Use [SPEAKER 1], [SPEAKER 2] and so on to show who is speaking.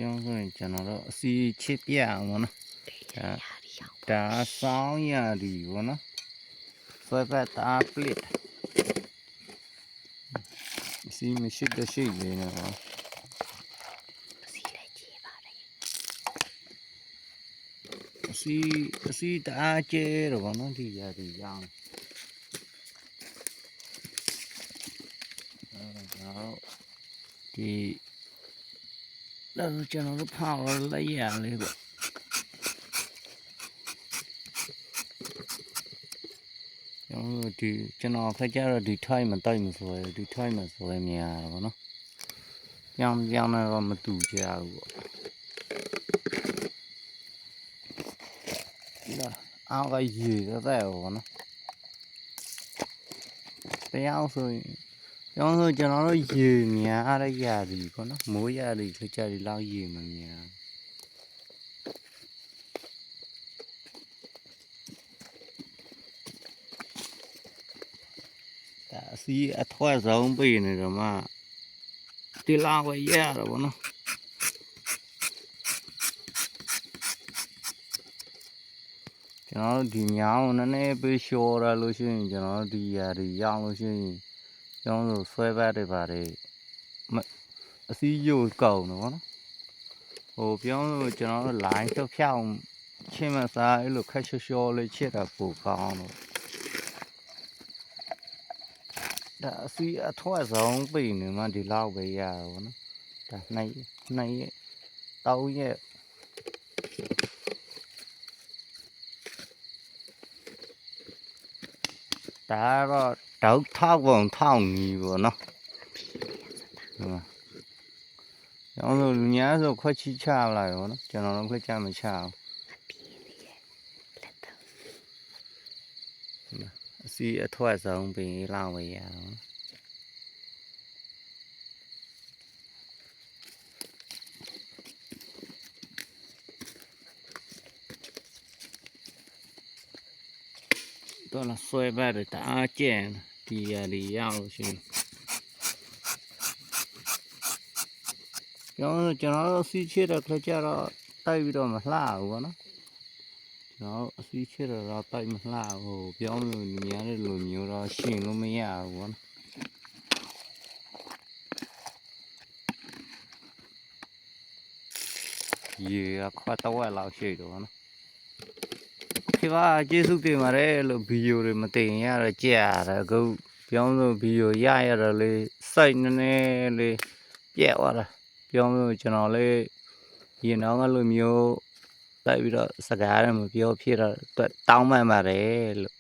[SPEAKER 1] ပြောဆိုရင်ကျွန်တော်တို့အစီချစ်ပြအောင်ဗောနော်ဒါဆောင်းရည်ဗောနော်ဆွဲပတ်တာပလစ်အစီမရှိတရှိလေးနော်အစီတအားကျဲတော့ဗောနော်ဒီရည်ရအောင်ဒီတော့ကျွန်တော်တို့ဖောက်လိုက်ရလေးပေါ့ကျွန်တော်ခက်ကြတော့ဒီထိုင်းမတိုက်မဆိုရဒီထိုင်းမဆိုရမြင်ရတာပေါ့နော်ပြောင်းတော့မတူကြဘူးပေါ့ဒါအောက်ကရေသက်ပေါ့နော်တရားဆိုရင်ပြောင်းဆိုကျွန်တော်တို့ရေများရရတယ်ပေါ့နော်မိုးရတယ်ခက်ကြဒီလောက်ရေမများအစီအထွတ်ဆုံးပြည်နေတော့မှဒီလောက်ပဲရတော့ဗောနော်ကျွန်တော်တို့ဒီညောင်းနည်းနည်းပေးလျှော်ရလို့ရှိရင်ကျွန်တော်တို့ဒီရာတွေရောင်းလို့ရှိရင်ကျွန်တော်တို့ဆွဲပတ်တွေပါတယ်အစီယိုကောင်းတော့ဗောနော်ဟိုပြောင်းလို့ကျွန်တော်တို့ line ဖြောက်ချင်းမစားအဲ့လိုခက်လျှော်လေးချစ်တာပိုကောင်းတော့ဒါအစီအထွတ်ဆုံးပြည်နေမှဒီလောက်ပဲရတော့ဗောနော်ဒါနှစ်ရက်တောက်ရက်ဒါတော့တောက်ထောက်ပုံထောက်နီးဗောနော်ကျောင်းဆိုလူများဆိုခွက်ချချလာရောနော်ကျွန်တော်တို့ခွက်ချမချဘူးအစီအထွတ်ဆုံးပင်လောက်ပဲရအောင်တော့ဆွဲပတ်တအားကျန်ဒီရည်ရောက်လို့ရှိရင်ကျွန်တော်တို့စီးချတဲ့ခက်ကြတော့တိုက်ပြီးတော့မလှဘူးဗောနော်ကျွန်တော်အစီးချတော့တိုက်မလှဘူးပြောင်းလို့များတဲ့လူမျိုးတော့ရှင်လို့မရဘူးဗောနော်ရေခွတ်တော့လောက်ရှိတော့ဗောနော်ဒီပါကျေးဇူးတင်ပါတယ်လို့ဗီဒီယိုတွေမတင်ရတော့ကြာတယ်အခုပြောင်းလို့ဗီဒီယိုရတော့လေစိတ်နည်းနည်းလေးပြက်သွားတာပြောင်းလို့ကျွန်တော်လေးရင်တော့ကလိုမျိုးတိုက်ပြီးတော့စကားရမပြောဖြစ်တော့တောင်းပန်ပါတယ်လို့